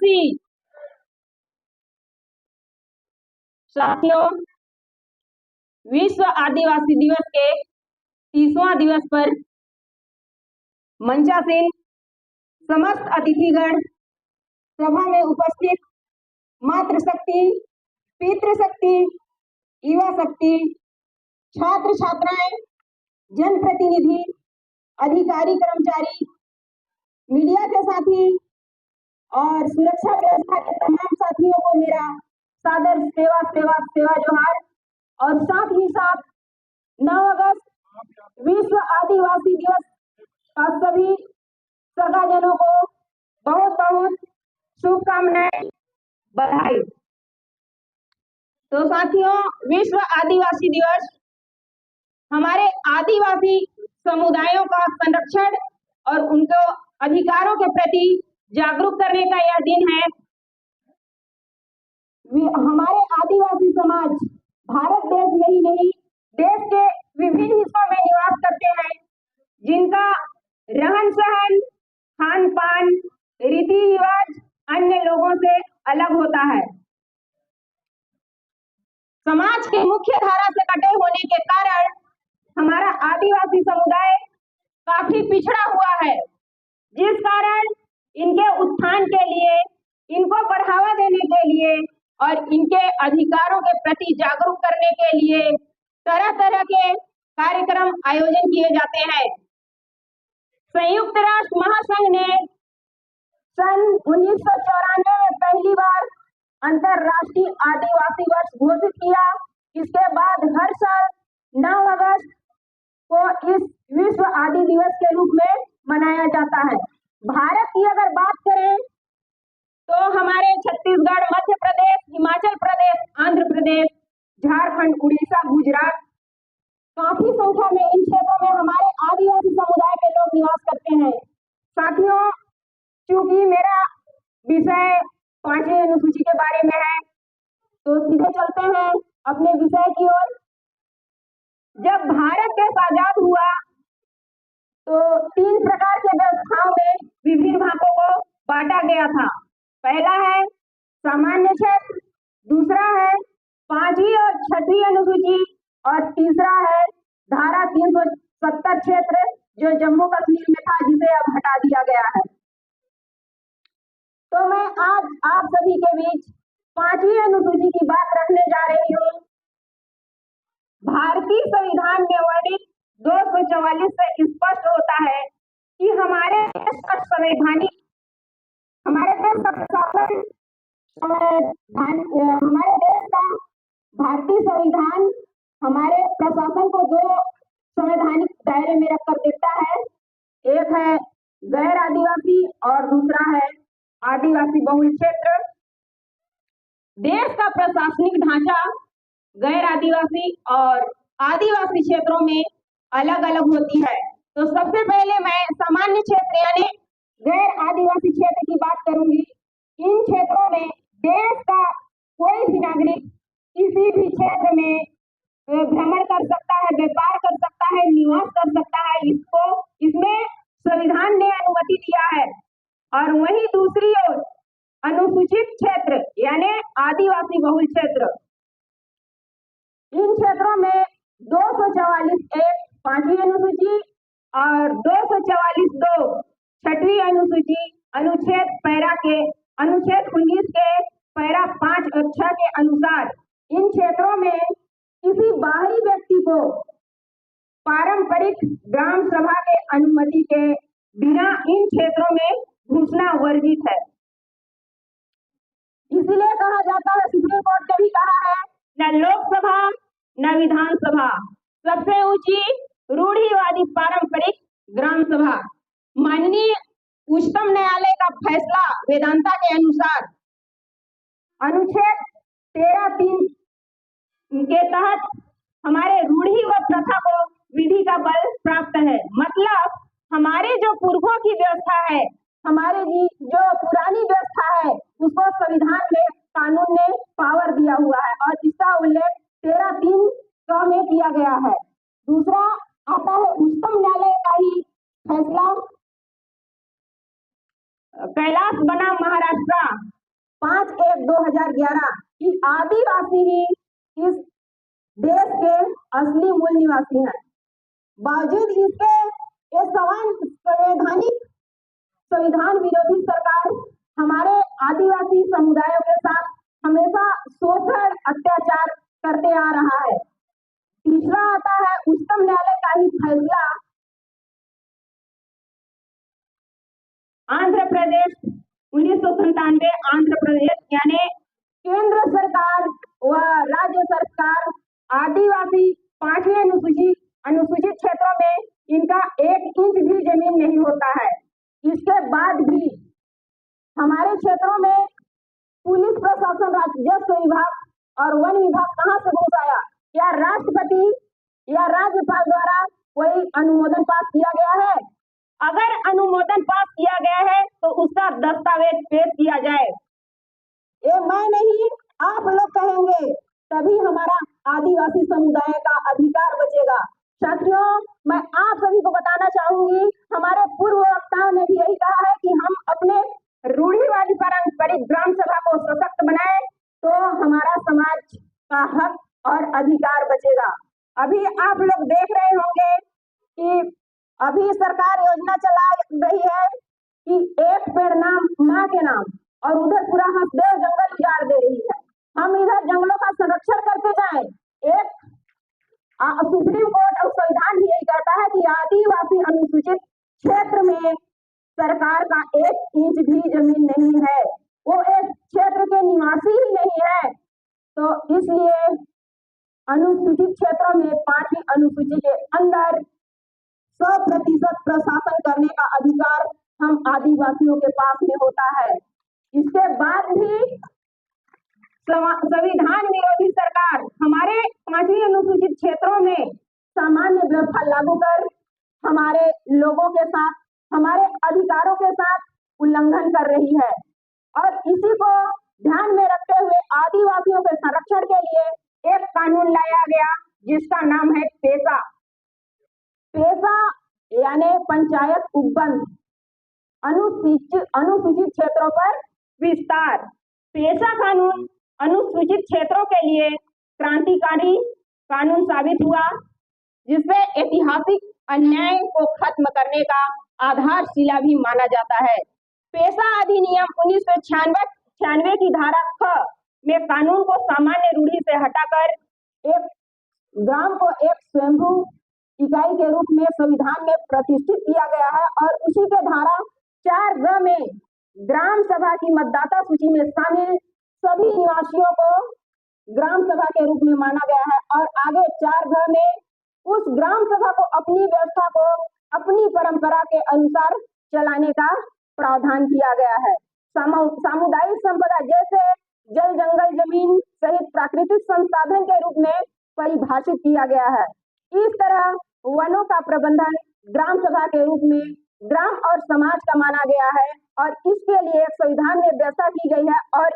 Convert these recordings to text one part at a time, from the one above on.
आदिवासी। साथियों, विश्व आदिवासी दिवस के 30वां दिवस पर मंचासीन समस्त अतिथिगण, सभा में उपस्थित मातृशक्ति, पितृशक्ति, युवा शक्ति, छात्र छात्राएं, जनप्रतिनिधि, अधिकारी कर्मचारी, मीडिया के साथी और सुरक्षा व्यवस्था के तमाम साथियों को मेरा सादर सेवा सेवा सेवा जोहार। और साथ ही साथ 9 अगस्त विश्व आदिवासी दिवस का सभी सगाजनों को बहुत बहुत शुभकामनाएं, बधाई। तो साथियों, विश्व आदिवासी दिवस हमारे आदिवासी समुदायों का संरक्षण और उनको अधिकारों के प्रति जागरूक करने का यह दिन है। हमारे आदिवासी समाज भारत देश में ही नहीं, देश के विभिन्न हिस्सों में निवास करते हैं, जिनका रहन सहन, खान पान, रीति रिवाज अन्य लोगों से अलग होता है। समाज के मुख्य धारा से कटे होने के कारण हमारा आदिवासी समुदाय काफी पिछड़ा हुआ है, जिस कारण इनके उत्थान के लिए, इनको बढ़ावा देने के लिए और इनके अधिकारों के प्रति जागरूक करने के लिए तरह तरह के कार्यक्रम आयोजन किए जाते हैं। संयुक्त राष्ट्र महासंघ ने सन 1994 में पहली बार अंतरराष्ट्रीय आदिवासी वर्ष घोषित किया। इसके बाद हर साल 9 अगस्त को इस विश्व आदि दिवस के रूप में मनाया जाता है। भारत की अगर बात करें तो हमारे छत्तीसगढ़, मध्य प्रदेश, हिमाचल प्रदेश, आंध्र प्रदेश, झारखंड, उड़ीसा, गुजरात, काफी संख्या में इन क्षेत्रों में हमारे आदिवासी समुदाय के लोग निवास करते हैं। साथियों, चूंकि मेरा विषय 5वीं अनुसूची के बारे में है, तो सीधे चलते हैं अपने विषय की ओर। जब भारत देश आजाद हुआ तो 3 प्रकार के व्यवस्थाओं में विभिन्न भागों को बांटा गया था। पहला है सामान्य क्षेत्र, दूसरा है 5वीं और 6वीं अनुसूची और तीसरा है धारा 370 क्षेत्र, जो जम्मू कश्मीर में था, जिसे अब हटा दिया गया है। तो मैं आज आप सभी के बीच 5वीं अनुसूची की बात रखने जा रही हूँ। भारतीय संविधान में वर्णित 244 से स्पष्ट होता है कि हमारे देश का संवैधानिक, हमारे देश का प्रशासन, हमारे देश का भारतीय संविधान हमारे प्रशासन को 2 संवैधानिक दायरे में रखकर देता है। एक है गैर आदिवासी और दूसरा है आदिवासी बहुल क्षेत्र। देश का प्रशासनिक ढांचा गैर आदिवासी और आदिवासी क्षेत्रों में अलग अलग होती है। तो सबसे पहले मैं सामान्य क्षेत्र यानी गैर आदिवासी क्षेत्र की बात करूंगी। इन क्षेत्रों में देश का कोई भी नागरिक किसी भी क्षेत्र में भ्रमण कर सकता है, व्यापार कर सकता है, निवास कर सकता है। इसमें संविधान ने अनुमति दिया है। और वहीं दूसरी ओर अनुसूचित क्षेत्र यानी आदिवासी बहुल क्षेत्र, इन क्षेत्रों में 244(1) 5वीं अनुसूची और 244(2) 6वीं अनुसूची अनुच्छेद 19 के पैरा 5 और 6 के अनुसार इन क्षेत्रों में किसी बाहरी व्यक्ति को पारंपरिक ग्राम सभा के अनुमति के बिना इन क्षेत्रों में घुसना वर्जित है। इसलिए कहा जाता है, सुप्रीम कोर्ट ने भी कहा है, न लोकसभा न विधानसभा, सबसे ऊंची रूढ़िवादी पारंपरिक ग्राम सभा। माननीय उच्चतम न्यायालय का फैसला वेदांता के अनुसार अनुच्छेद 13(3) के तहत हमारे रूढ़ी व प्रथा को विधि का बल प्राप्त है। मतलब हमारे जो पूर्वों की व्यवस्था है, हमारे जो पुरानी व्यवस्था है, उसको संविधान में, कानून ने पावर दिया हुआ है और इसका उल्लेख 13(3) में किया गया है। दूसरा आता है उच्चतम न्यायालय का ही फैसला कैलाश बनाम महाराष्ट्र 5/1/2011 कि आदिवासी ही इस देश के असली मूल निवासी हैं। बावजूद इसके ये संविधान विरोधी सरकार हमारे आदिवासी समुदायों के साथ हमेशा शोषण अत्याचार करते आ रहा है। तीसरा आता है उच्चतम न्यायालय का ही फैसला आंध्र प्रदेश 1997 आंध्र प्रदेश यानी केंद्र सरकार व राज्य सरकार आदिवासी 5वीं अनुसूचित क्षेत्रों में इनका 1 इंच भी जमीन नहीं होता है। इसके बाद भी हमारे क्षेत्रों में पुलिस प्रशासन, राजस्व विभाग और वन विभाग कहाँ से घुस आया? क्या राष्ट्रपति या राज्यपाल द्वारा कोई अनुमोदन पास किया गया है? अगर अनुमोदन पास किया गया है तो उसका दस्तावेज पेश किया जाए। ये मैं नहीं, आप लोग कहेंगे, तभी हमारा आदिवासी समुदाय का अधिकार बचेगा। साथियों, मैं आप सभी को बताना चाहूंगी, हमारे पूर्व वक्ताओं ने भी यही कहा है कि हम अपने रूढ़िवादी पारंपरिक ग्राम सभा को सशक्त बनाए तो हमारा समाज का हक और अधिकार बचेगा। अभी आप लोग देख रहे होंगे कि अभी सरकार योजना चला रही है कि एक पेड़ नाम माँ के नाम, और उधर पूरा हंसदेव जंगल उजाड़ दे रही है। हम इधर जंगलों का संरक्षण करते जाएं। एक सुप्रीम कोर्ट और संविधान भी यही कहता है कि आदिवासी अनुसूचित क्षेत्र में सरकार का 1 इंच भी जमीन नहीं है, वो एक क्षेत्र के निवासी ही नहीं है। तो इसलिए अनुसूचित क्षेत्रों में 5वीं अनुसूची के अंदर 100% प्रशासन करने का अधिकार हम आदिवासियों के पास में होता है। इसके बाद भी संविधान विरोधी सरकार हमारे 5वीं अनुसूचित क्षेत्रों में सामान्य व्यवस्था लागू कर हमारे लोगों के साथ, हमारे अधिकारों के साथ उल्लंघन कर रही है। और इसी को ध्यान में रखते हुए आदिवासियों के संरक्षण के लिए एक कानून लाया गया जिसका नाम है पेसा यानी पंचायत उपबंध अनुसूचित क्षेत्रों पर विस्तार। पेशा कानून अनुसूचित क्षेत्रों के लिए क्रांतिकारी कानून साबित हुआ, जिसमें ऐतिहासिक अन्याय को खत्म करने का आधारशिला भी माना जाता है। पेशा अधिनियम 1996 की धारा 6 में कानून को सामान्य रूढ़ि से हटाकर एक ग्राम को एक स्वयंभू इकाई के रूप में संविधान में प्रतिष्ठित किया गया है, और उसी के धारा 4 में ग्राम सभा की मतदाता सूची में शामिल सभी निवासियों को ग्राम सभा के रूप में माना गया है। और आगे 4 में उस ग्राम सभा को अपनी व्यवस्था को अपनी परंपरा के अनुसार चलाने का प्रावधान किया गया है। सामुदायिक संपदा जैसे जल, जंगल, जमीन सहित प्राकृतिक संसाधन के रूप में परिभाषित किया गया है। इस तरह वनों का प्रबंधन ग्राम सभा के रूप में ग्राम और समाज का माना गया है, और इसके लिए एक संविधान में व्यवस्था की गई है। और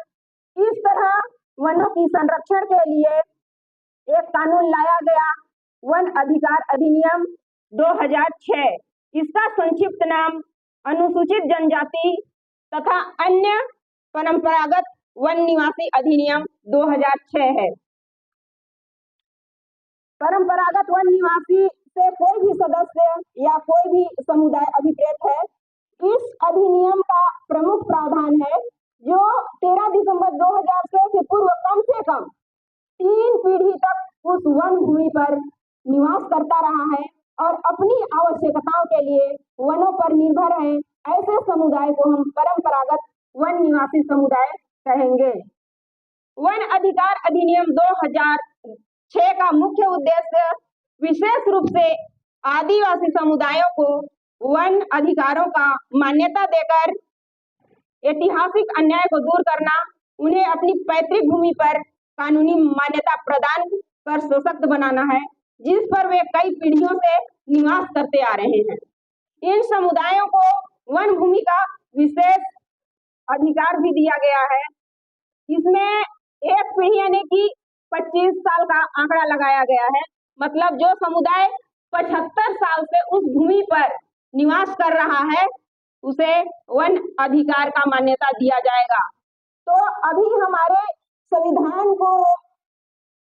इस तरह वनों की संरक्षण के लिए एक कानून लाया गया, वन अधिकार अधिनियम 2006। इसका संक्षिप्त नाम अनुसूचित जनजाति तथा अन्य परंपरागत वन निवासी अधिनियम 2006 है। परंपरागत वन निवासी से कोई भी सदस्य या कोई भी समुदाय अभिप्रेत है। इस अधिनियम का प्रमुख प्रावधान है जो 13 दिसंबर 2006 से पूर्व कम से कम 3 पीढ़ी तक उस वन भूमि पर निवास करता रहा है और अपनी आवश्यकताओं के लिए वनों पर निर्भर है। ऐसे समुदाय को हम परंपरागत वन निवासी समुदाय कहेंगे। वन अधिकार अधिनियम 2006 का मुख्य उद्देश्य विशेष रूप से आदिवासी समुदायों को वन अधिकारों का मान्यता देकर ऐतिहासिक अन्याय को दूर करना, उन्हें अपनी पैतृक भूमि पर कानूनी मान्यता प्रदान कर सशक्त बनाना है, जिस पर वे कई पीढ़ियों से निवास करते आ रहे हैं। इन समुदायों को वन भूमि का विशेष अधिकार भी दिया गया है। इसमें एक पीढ़ी यानी कि 25 साल का आंकड़ा लगाया गया है, मतलब जो समुदाय 75 साल से उस भूमि पर निवास कर रहा है उसे वन अधिकार का मान्यता दिया जाएगा। तो अभी हमारे संविधान को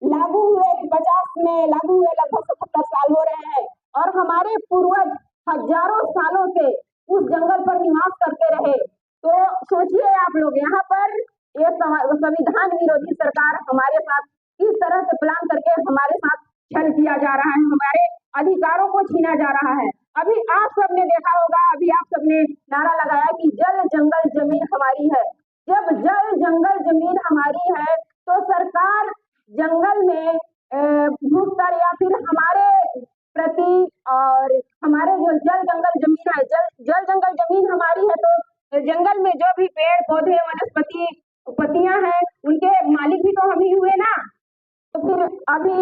लागू हुए 50 में लागू हुए लगभग 77 साल हो रहे हैं और हमारे पूर्वज हजारों सालों से उस जंगल पर निवास करते रहे। तो सोचिए आप लोग, यहाँ पर ये संविधान विरोधी सरकार हमारे साथ किस तरह से प्लान करके हमारे साथ छल किया जा रहा है, हमारे अधिकारों को छीना जा रहा है। अभी आप सबने देखा होगा, अभी आप सबने नारा लगाया कि जल जंगल जमीन हमारी है। जब जल जंगल जमीन हमारी है तो सरकार जंगल में घुसकर या फिर हमारे प्रति और हमारे जो जल जंगल जमीन है, जल जंगल जमीन हमारी है तो जंगल में जो भी पेड़ पौधे वनस्पति पत्तियां हैं उनके मालिक भी तो हम ही हुए ना। तो फिर अभी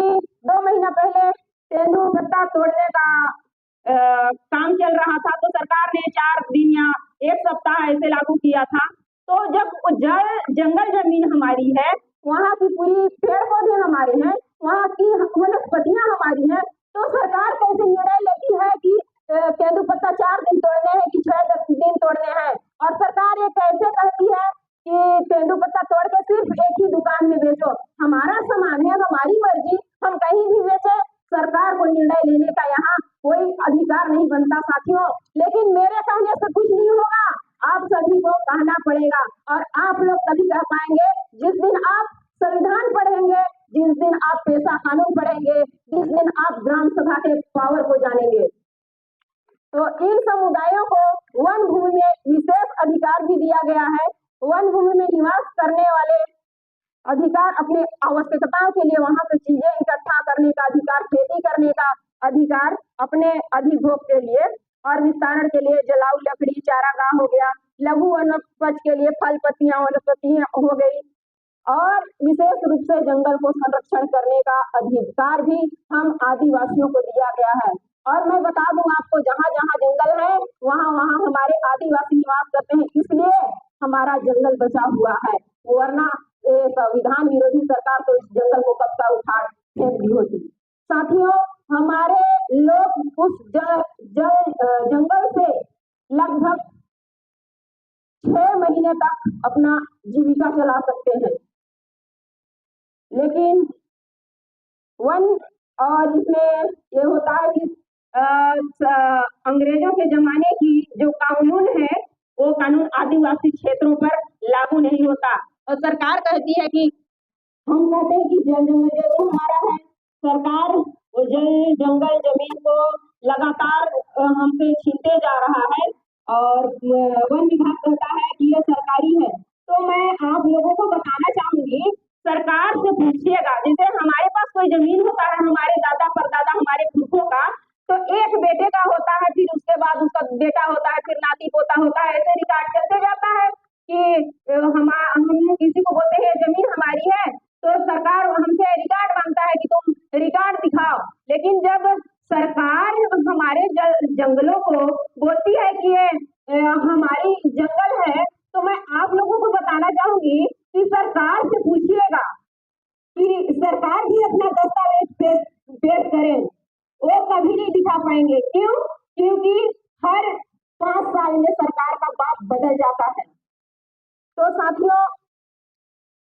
2 महीना पहले तेंदुपत्ता तोड़ने का काम चल रहा था तो सरकार ने 4 दिन या 1 सप्ताह ऐसे लागू किया था। तो जब जल जंगल जमीन हमारी है, वहाँ की पूरी पेड़ पौधे हमारे हैं, वहाँ की वनस्पतियां हमारी हैं, तो सरकार कैसे निर्णय लेती है कि तेंदुपत्ता 4 दिन तोड़ने हैं कि 6 दिन तोड़ने हैं। और सरकार ये कैसे कहती है कि तेंदुपत्ता तोड़ के सिर्फ एक ही दुकान में बेचो। हमारा सामान है, हमारी मर्जी, हम कहीं भी बेचे। सरकार को निर्णय लेने का यहाँ कोई अधिकार नहीं बनता साथियों। लेकिन मेरे कहने से कुछ नहीं होगा, आप सभी को कहना पड़ेगा और आप लोग तभी कह पाएंगे जिस दिन आप संविधान पढ़ेंगे, जिस दिन आप पेशा कानून पढ़ेंगे, जिस दिन आप ग्राम सभा के पावर को जानेंगे। तो इन समुदायों को वन भूमि में विशेष अधिकार भी दिया गया है। वन भूमि में निवास करने वाले अधिकार, अपने आवश्यकताओं के लिए वहां से चीजें इकट्ठा करने का अधिकार, खेती करने का अधिकार, अपने अधिभोग के लिए और विस्तारण के लिए जलाऊ लकड़ी, चारागाह हो गया, लघु वनोपज के लिए फल पत्तियां वनस्पतियां हो गई और विशेष रूप से जंगल को संरक्षण करने का अधिकार भी हम आदिवासियों को दिया गया है। और मैं बता दूं आपको, जहाँ जहाँ जंगल है वहाँ वहाँ हमारे आदिवासी निवास करते हैं, इसलिए हमारा जंगल बचा हुआ है, वरना संविधान विरोधी सरकार तो इस जंगल को कब का उखाड़ फेंक दी होती। साथियों, हमारे लोग उस जंगल से लगभग 6 महीने तक अपना जीविका चला सकते हैं। लेकिन वन और इसमें ये होता है कि अंग्रेजों के जमाने की जो कानून है वो कानून आदिवासी क्षेत्रों पर लागू नहीं होता और सरकार कहती है कि हम कहते हैं कि जल जंगल जमीन हमारा है। सरकार वो जल जंगल जमीन को लगातार हमसे छीनते जा रहा है और वन विभाग कहता है कि ये सरकारी है। तो मैं आप लोगों को बताना चाहूंगी, सरकार से पूछिएगा, जैसे हमारे पास कोई जमीन होता है, हमारे दादा परदादा हमारे पुरखों का, तो एक बेटे का होता है, फिर उसके बाद उसका बेटा होता है, फिर नाती पोता होता है, ऐसे रिकॉर्ड चलते जाता है कि हम किसी को बोलते हैं जमीन हमारी है तो सरकार हमसे रिकॉर्ड मांगता है कि तुम रिकॉर्ड दिखाओ। लेकिन जब सरकार हमारे जंगलों को बोलती है कि ये हमारी जंगल है, तो मैं आप लोगों को बताना चाहूंगी कि सरकार से पूछिएगा कि सरकार भी अपना दस्तावेज पेश करे, वो कभी नहीं दिखा पाएंगे। क्यों? क्योंकि हर 5 साल में सरकार का बाप बदल जाता है। तो साथियों,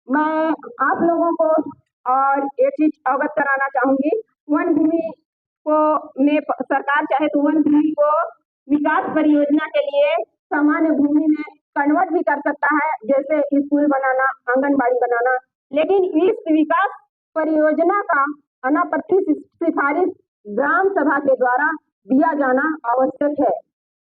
मैं आप लोगों को और एक चीज अवगत कराना चाहूंगी, वन भूमि को में सरकार चाहे तो वन भूमि को विकास परियोजना के लिए सामान्य भूमि में कन्वर्ट भी कर सकता है, जैसे स्कूल बनाना, आंगनबाड़ी बनाना। लेकिन इस विकास परियोजना का अनापत्ति सिफारिश ग्राम सभा के द्वारा दिया जाना आवश्यक है।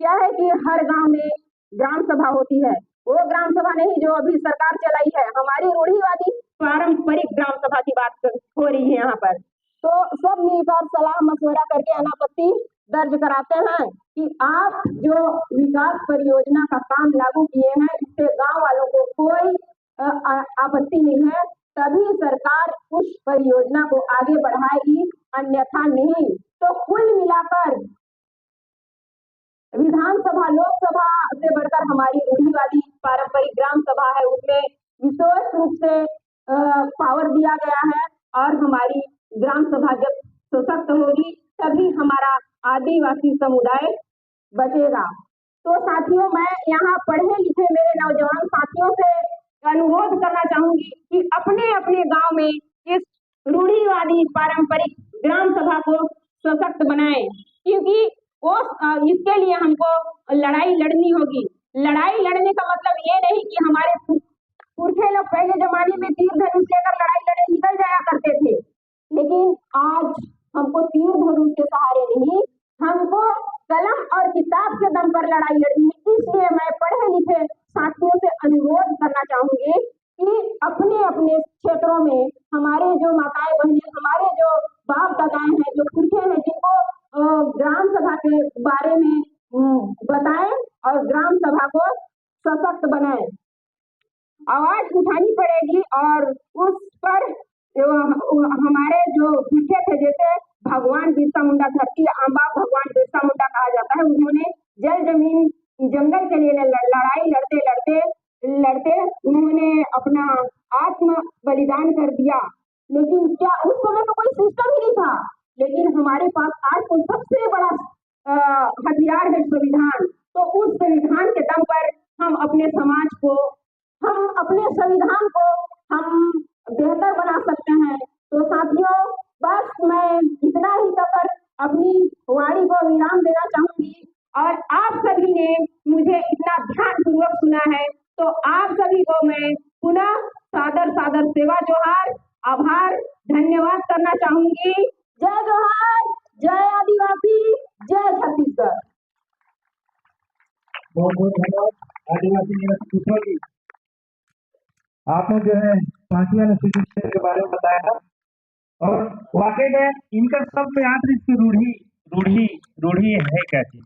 क्या है कि हर गांव में ग्राम सभा होती है, वो ग्राम सभा नहीं जो अभी सरकार चलाई है, हमारी रूढ़िवादी पारंपरिक ग्राम सभा की बात हो रही है यहाँ पर। तो सब मिलकर सलाह मशवरा करके अनापत्ति दर्ज कराते हैं कि आप जो विकास परियोजना का काम लागू किए हैं इससे गांव वालों को कोई आपत्ति नहीं है, तभी सरकार उस परियोजना को आगे बढ़ाएगी, अन्यथा नहीं। तो कुल मिलाकर विधानसभा लोकसभा से बढ़कर हमारी रूढ़िवादी पारंपरिक ग्राम सभा है, उसमें विशेष रूप से पावर दिया गया है और हमारी ग्राम सभा जब सशक्त होगी तभी हमारा आदिवासी समुदाय बचेगा। तो साथियों, मैं यहाँ पढ़े लिखे मेरे नौजवान साथियों से अनुरोध करना चाहूंगी कि अपने अपने गांव में इस रूढ़िवादी पारंपरिक ग्राम सभा को सशक्त बनाएं, क्योंकि वो इसके लिए हमको लड़ाई लड़नी होगी। लड़ाई लड़ने का मतलब ये नहीं कि हमारे पुरखे लोग पहले जमाने में तीर धनुष लेकर लड़ाई लड़े निकल जाया करते थे, लेकिन आज हमको तीर धनुष के सहारे नहीं, हमको कलम और किताब के दम पर लड़ाई लड़नी है। इसलिए मैं पढ़े लिखे साथियों से अनुरोध करना चाहूंगी कि अपने अपने क्षेत्रों में हमारे जो माताएं बहनें, हमारे जो बाप दादाएं हैं, जो पुरखे हैं, जिनको ग्राम सभा के बारे में बताएं और ग्राम सभा को सशक्त बनाएं। आवाज उठानी पड़ेगी और उस पर हमारे जो पुरखे थे, जैसे भगवान बिरसा मुंडा, धरती आंबा भगवान बिरसा मुंडा कहा जाता है, उन्होंने जल जमीन जंगल के लिए लड़ाई लड़ते लड़ते लड़ते उन्होंने अपना आत्म बलिदान कर दिया। लेकिन क्या उस समय तो कोई सिस्टम ही नहीं था, लेकिन हमारे पास आज तो सबसे बड़ा हथियार है संविधान। तो उस संविधान के दम पर हम अपने समाज को, हम अपने संविधान को हम बेहतर बना सकते हैं। तो साथियों, बस मैं इतना ही कहकर अपनी वाणी को विराम देना चाहूंगी और आप सभी ने मुझे इतना ध्यानपूर्वक सुना है, तो आप सभी को मैं पुनः सादर सादर सेवा जोहार, आभार, धन्यवाद करना चाहूंगी। जय जोहार, जय आदिवासी, जय छत्तीसगढ़। बहुत बहुत धन्यवाद आदिवासी। आपने जो है 5वीं अनुसूचित क्षेत्र के बारे में बताया और वाकई में इनका सब में आखिर इसकी रूढ़ी है क्या चीज।